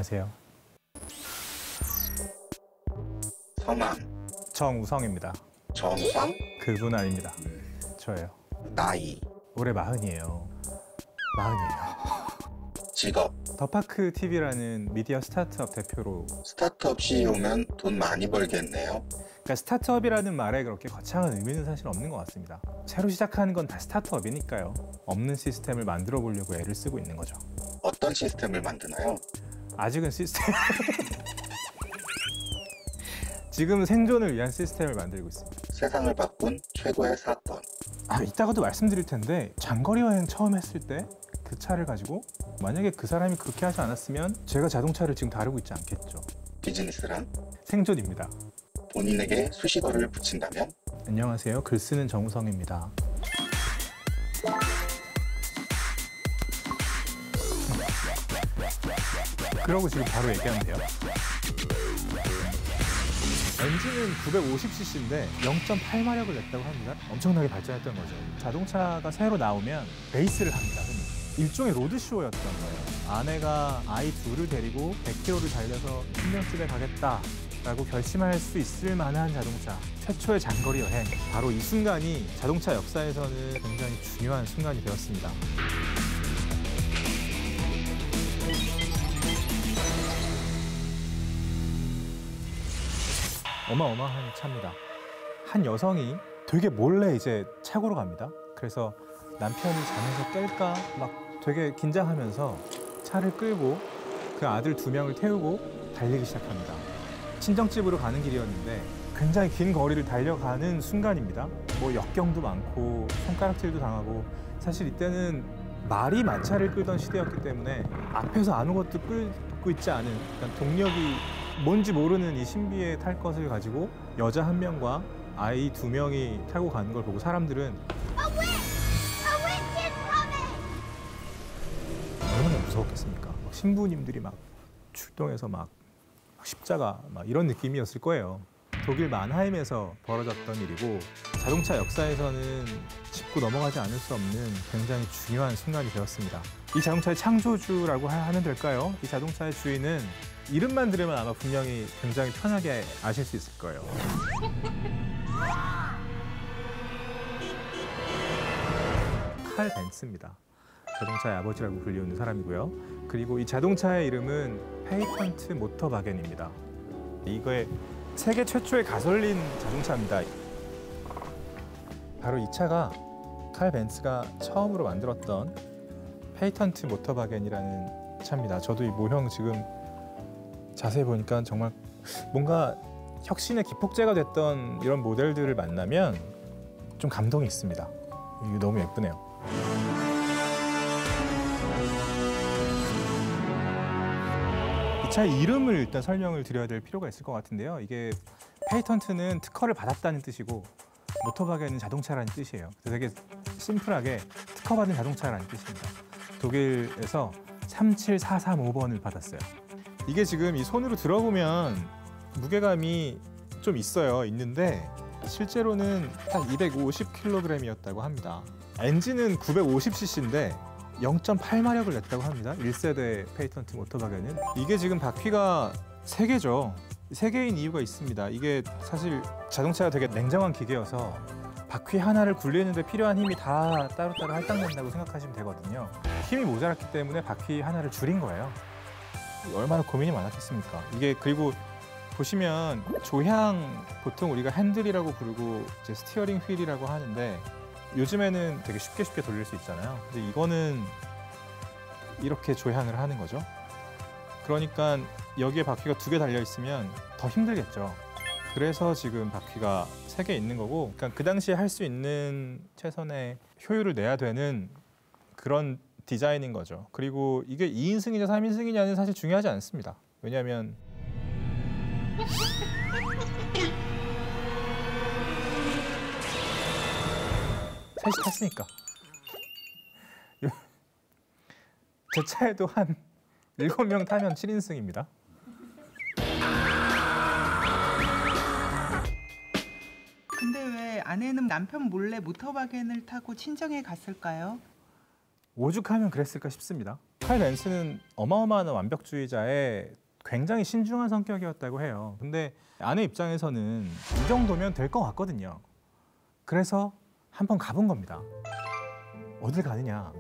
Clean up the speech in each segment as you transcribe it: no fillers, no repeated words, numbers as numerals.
안녕하세요. 성함 정우성입니다. 정우성? 그분 아닙니다. 저예요. 나이 올해 40이에요. 40이에요. 직업 더파크 TV라는 미디어 스타트업 대표로. 스타트업 CEO면 돈 많이 벌겠네요. 그러니까 스타트업이라는 말에 그렇게 거창한 의미는 사실 없는 것 같습니다. 새로 시작하는 건 다 스타트업이니까요. 없는 시스템을 만들어 보려고 애를 쓰고 있는 거죠. 어떤 시스템을 만드나요? 아직은 시스템 지금은 생존을 위한 시스템을 만들고 있습니다. 세상을 바꾼 최고의 사건. 이따가도 말씀드릴 텐데 장거리 여행 처음 했을 때 그 차를 가지고 만약에 그 사람이 그렇게 하지 않았으면 제가 자동차를 지금 다루고 있지 않겠죠. 비즈니스란? 생존입니다. 본인에게 수식어를 붙인다면? 안녕하세요. 글 쓰는 정우성입니다. 그러고 지금 바로 얘기하면 돼요. 엔진은 950cc인데 0.8마력을 냈다고 합니다. 엄청나게 발전했던 거죠. 자동차가 새로 나오면 레이스를 합니다. 일종의 로드쇼였던 거예요. 아내가 아이 둘을 데리고 100km를 달려서 10년쯤에 가겠다라고 결심할 수 있을 만한 자동차. 최초의 장거리 여행. 바로 이 순간이 자동차 역사에서는 굉장히 중요한 순간이 되었습니다. 어마어마한 차입니다. 한 여성이 되게 몰래 이제 차고로 갑니다. 그래서 남편이 잠에서 깰까 막 되게 긴장하면서 차를 끌고 그 아들 2명을 태우고 달리기 시작합니다. 친정집으로 가는 길이었는데 굉장히 긴 거리를 달려가는 순간입니다. 뭐 역경도 많고 손가락질도 당하고 사실 이때는 말이 마차를 끌던 시대였기 때문에 앞에서 아무것도 끌고 있지 않은 동력이 뭔지 모르는 이 신비의 탈 것을 가지고 여자 1명과 아이 2명이 타고 가는 걸 보고 사람들은 얼마나 무서웠겠습니까? 막 신부님들이 막 출동해서 막 십자가 막 이런 느낌이었을 거예요. 독일 만하임에서 벌어졌던 일이고 자동차 역사에서는 짚고 넘어가지 않을 수 없는 굉장히 중요한 순간이 되었습니다. 이 자동차의 창조주라고 하면 될까요? 이 자동차의 주인은 이름만 들으면 아마 분명히 굉장히 편하게 아실 수 있을 거예요. 칼 벤츠입니다. 자동차의 아버지라고 불리우는 사람이고요. 그리고 이 자동차의 이름은 페이턴트 모터바겐입니다. 이거의 세계 최초의 가솔린 자동차입니다. 바로 이 차가 칼 벤츠가 처음으로 만들었던 페이턴트 모터바겐이라는 차입니다. 저도 이 모형 지금 자세히 보니까 정말 뭔가 혁신의 기폭제가 됐던 이런 모델들을 만나면 좀 감동이 있습니다. 이게 너무 예쁘네요. 이 차의 이름을 일단 설명을 드려야 될 필요가 있을 것 같은데요. 이게 페이턴트는 특허를 받았다는 뜻이고 모터바겐은 자동차라는 뜻이에요. 되게 심플하게 특허받은 자동차라는 뜻입니다. 독일에서 37435번을 받았어요. 이게 지금 이 손으로 들어보면 무게감이 좀 있는데 실제로는 한 250kg이었다고 합니다. 엔진은 950cc인데 0.8마력을 냈다고 합니다. 1세대 페이턴트 모터바겐은. 이게 지금 바퀴가 3개죠. 3개인 이유가 있습니다. 이게 사실 자동차가 되게 냉정한 기계여서 바퀴 하나를 굴리는 데 필요한 힘이 다 따로따로 할당된다고 생각하시면 되거든요. 힘이 모자랐기 때문에 바퀴 하나를 줄인 거예요. 얼마나 고민이 많았겠습니까? 이게 그리고 보시면 조향, 보통 우리가 핸들이라고 부르고 이제 스티어링 휠이라고 하는데 요즘에는 되게 쉽게 돌릴 수 있잖아요. 근데 이거는 이렇게 조향을 하는 거죠. 그러니까 여기에 바퀴가 2개 달려 있으면 더 힘들겠죠. 그래서 지금 바퀴가 3개 있는 거고, 그러니까 그 당시에 할 수 있는 최선의 효율을 내야 되는 그런 디자인인 거죠. 그리고 이게 2인승이냐 3인승이냐는 사실 중요하지 않습니다. 왜냐하면 셋이 탔으니까. 제 차에도 한 7명 타면 7인승입니다. 근데 왜 아내는 남편 몰래 모터바겐을 타고 친정에 갔을까요? 오죽하면 그랬을까 싶습니다. 칼 벤츠는 어마어마한 완벽주의자의 굉장히 신중한 성격이었다고 해요. 근데 아내 입장에서는 이 정도면 될 것 같거든요. 그래서 한번 가본 겁니다. 어딜 가느냐?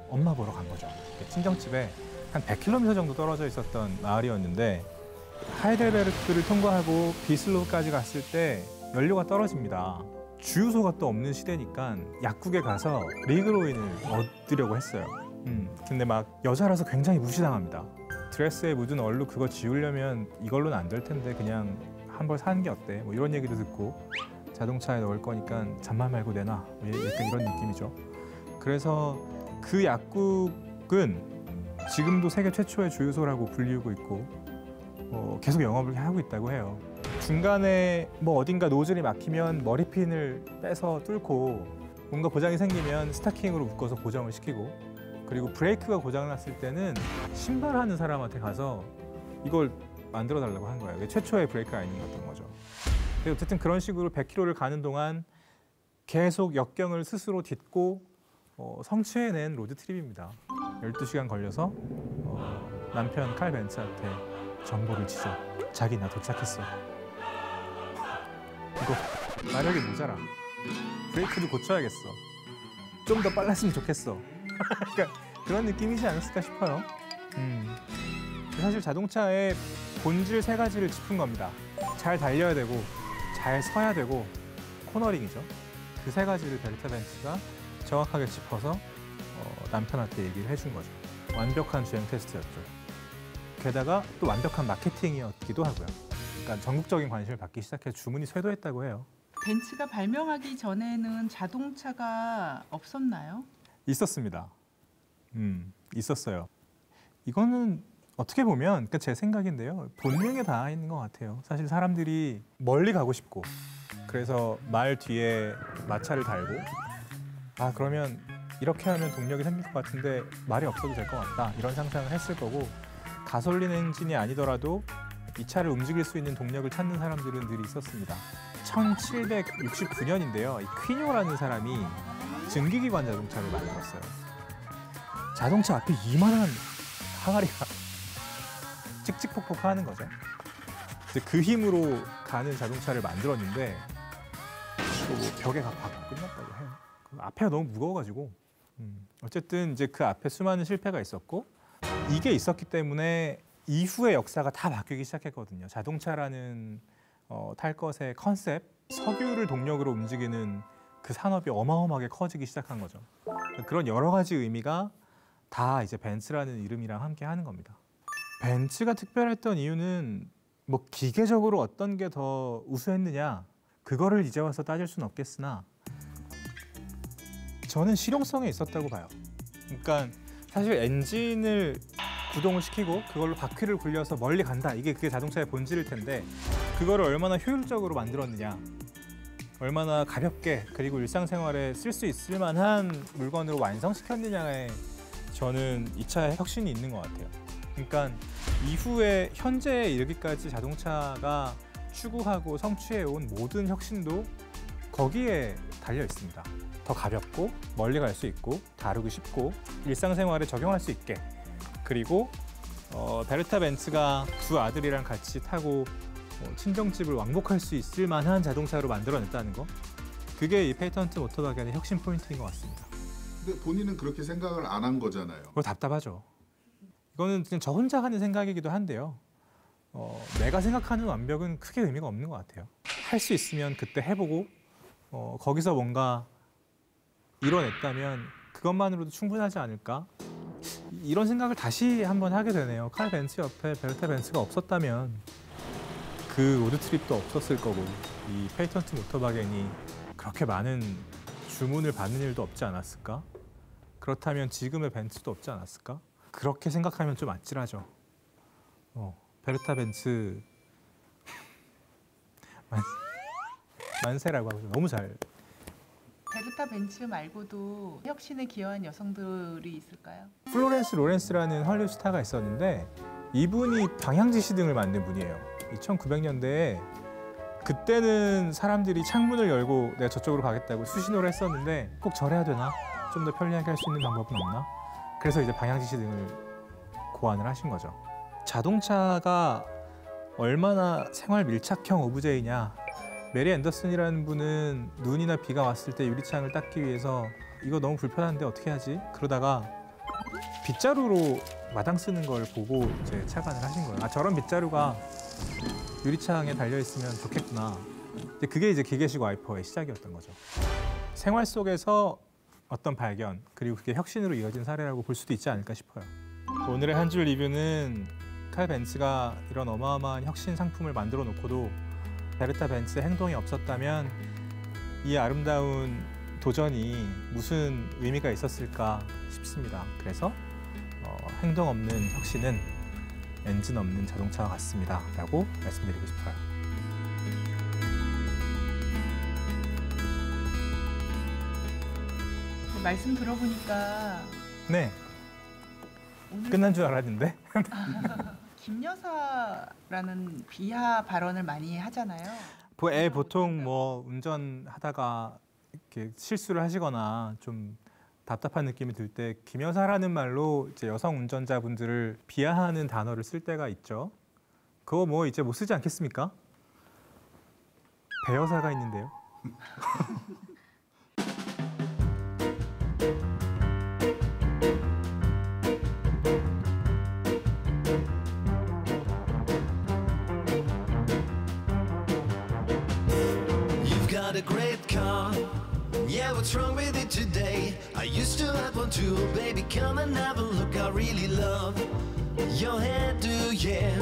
엄마 보러 간 거죠. 친정집에 한 100km 정도 떨어져 있었던 마을이었는데 하이델베르크를 통과하고 비슬로우까지 갔을 때 연료가 떨어집니다. 주유소가 또 없는 시대니까 약국에 가서 리그로인을 얻으려고 했어요. 근데 막 여자라서 굉장히 무시당합니다. 드레스에 묻은 얼룩 그거 지우려면 이걸로는 안 될 텐데 그냥 한 벌 사는 게 어때? 뭐 이런 얘기도 듣고 자동차에 넣을 거니까 잔말 말고 내놔. 뭐 약간 이런 느낌이죠. 그래서 그 약국은 지금도 세계 최초의 주유소라고 불리우고 있고 계속 영업을 하고 있다고 해요. 중간에 뭐 어딘가 노즐이 막히면 머리핀을 빼서 뚫고 뭔가 고장이 생기면 스타킹으로 묶어서 고정을 시키고 그리고 브레이크가 고장났을 때는 신발하는 사람한테 가서 이걸 만들어 달라고 한 거예요. 최초의 브레이크 라이닝이었던 거죠. 근데 어쨌든 그런 식으로 100km를 가는 동안 계속 역경을 스스로 딛고 성취해낸 로드트립입니다. 12시간 걸려서 남편 칼 벤츠한테 정보를 지죠. 자기 나 도착했어. 이거 마력이 모자라. 브레이크도 고쳐야겠어. 좀 더 빨랐으면 좋겠어. 그러니까 그런 느낌이지 않았을까 싶어요. 사실 자동차의 본질 세 가지를 짚은 겁니다. 잘 달려야 되고, 잘 서야 되고, 코너링이죠. 그 세 가지를 베르타 벤츠가 정확하게 짚어서 남편한테 얘기를 해준 거죠. 완벽한 주행 테스트였죠. 게다가 또 완벽한 마케팅이었기도 하고요. 그러니까 전국적인 관심을 받기 시작해서 주문이 쇄도했다고 해요. 벤츠가 발명하기 전에는 자동차가 없었나요? 있었습니다. 있었어요. 이거는 어떻게 보면 그러니까 제 생각인데요. 본능에 닿아 있는 것 같아요. 사실 사람들이 멀리 가고 싶고 그래서 말 뒤에 마차를 달고 그러면 이렇게 하면 동력이 생길 것 같은데 말이 없어도 될 것 같다. 이런 상상을 했을 거고 가솔린 엔진이 아니더라도 이 차를 움직일 수 있는 동력을 찾는 사람들은 늘 있었습니다. 1769년인데요. 이 퀴뇨라는 사람이 증기기관 자동차를 만들었어요. 자동차 앞에 이만한 항아리가 찍찍폭폭 하는 거죠. 그 힘으로 가는 자동차를 만들었는데 뭐 벽에 박고 끝났다고 해요. 앞에가 너무 무거워가지고 어쨌든 이제 그 앞에 수많은 실패가 있었고 이게 있었기 때문에 이후의 역사가 다 바뀌기 시작했거든요. 자동차라는 탈 것의 컨셉, 석유를 동력으로 움직이는 그 산업이 어마어마하게 커지기 시작한 거죠. 그런 여러 가지 의미가 다 이제 벤츠라는 이름이랑 함께 하는 겁니다. 벤츠가 특별했던 이유는 뭐 기계적으로 어떤 게 더 우수했느냐 그거를 이제 와서 따질 수는 없겠으나 저는 실용성에 있었다고 봐요. 그러니까 사실 엔진을 구동을 시키고 그걸로 바퀴를 굴려서 멀리 간다. 그게 자동차의 본질일 텐데 그거를 얼마나 효율적으로 만들었느냐 얼마나 가볍게 그리고 일상생활에 쓸 수 있을 만한 물건으로 완성시켰느냐에 저는 이 차에 혁신이 있는 것 같아요. 그러니까 이후에 현재에 이르기까지 자동차가 추구하고 성취해온 모든 혁신도 거기에 달려 있습니다. 더 가볍고 멀리 갈 수 있고 다루기 쉽고 일상생활에 적용할 수 있게 그리고 베르타 벤츠가 두 아들이랑 같이 타고 친정집을 왕복할 수 있을 만한 자동차로 만들어냈다는 거 그게 이 페이턴트 모터바겐의 혁신 포인트인 것 같습니다. 근데 본인은 그렇게 생각을 안 한 거잖아요. 그거 답답하죠. 이거는 그냥 저 혼자 하는 생각이기도 한데요. 내가 생각하는 완벽은 크게 의미가 없는 것 같아요. 할 수 있으면 그때 해보고 거기서 뭔가 이뤄냈다면 그것만으로도 충분하지 않을까? 이런 생각을 다시 한번 하게 되네요. 칼 벤츠 옆에 베르타 벤츠가 없었다면 그 로드트립도 없었을 거고 이 페이턴트 모터바겐이 그렇게 많은 주문을 받는 일도 없지 않았을까? 그렇다면 지금의 벤츠도 없지 않았을까? 그렇게 생각하면 좀 아찔하죠. 베르타 벤츠 만세라고 하고 너무 잘. 베르타 벤츠 말고도 혁신에 기여한 여성들이 있을까요? 플로렌스 로렌스라는 헐리우드 스타가 있었는데 이분이 방향지시 등을 만든 분이에요. 1900년대에 그때는 사람들이 창문을 열고 내가 저쪽으로 가겠다고 수신호를 했었는데 꼭 저래야 되나? 좀 더 편리하게 할 수 있는 방법은 없나? 그래서 이제 방향지시 등을 고안을 하신 거죠. 자동차가 얼마나 생활 밀착형 오브제이냐. 메리 앤더슨이라는 분은 눈이나 비가 왔을 때 유리창을 닦기 위해서 이거 너무 불편한데 어떻게 하지? 그러다가 빗자루로 마당 쓰는 걸 보고 이제 착안을 하신 거예요. 아, 저런 빗자루가 유리창에 달려 있으면 좋겠구나. 그게 이제 기계식 와이퍼의 시작이었던 거죠. 생활 속에서 어떤 발견, 그리고 그게 혁신으로 이어진 사례라고 볼 수도 있지 않을까 싶어요. 오늘의 한 줄 리뷰는 칼 벤츠가 이런 어마어마한 혁신 상품을 만들어 놓고도 베르타 벤츠의 행동이 없었다면 이 아름다운 도전이 무슨 의미가 있었을까 싶습니다. 그래서 행동 없는 혁신은 엔진 없는 자동차와 같습니다. 라고 말씀드리고 싶어요. 말씀 들어보니까 네, 오늘 끝난 줄 알았는데. 김 여사라는 비하 발언을 많이 하잖아요. 보통 뭐 운전하다가 이렇게 실수를 하시거나 좀 답답한 느낌이 들 때 김 여사라는 말로 이제 여성 운전자분들을 비하하는 단어를 쓸 때가 있죠. 그거 뭐 이제 못 쓰지 않겠습니까? 배 여사가 있는데요. You've got a great car. Yeah, what's wrong with it today? I used to have one too, baby. Come and have a look. I really love your hairdo. Yeah,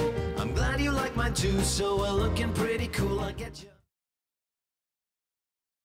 I'm glad you like mine too. So we're looking pretty cool. I get you.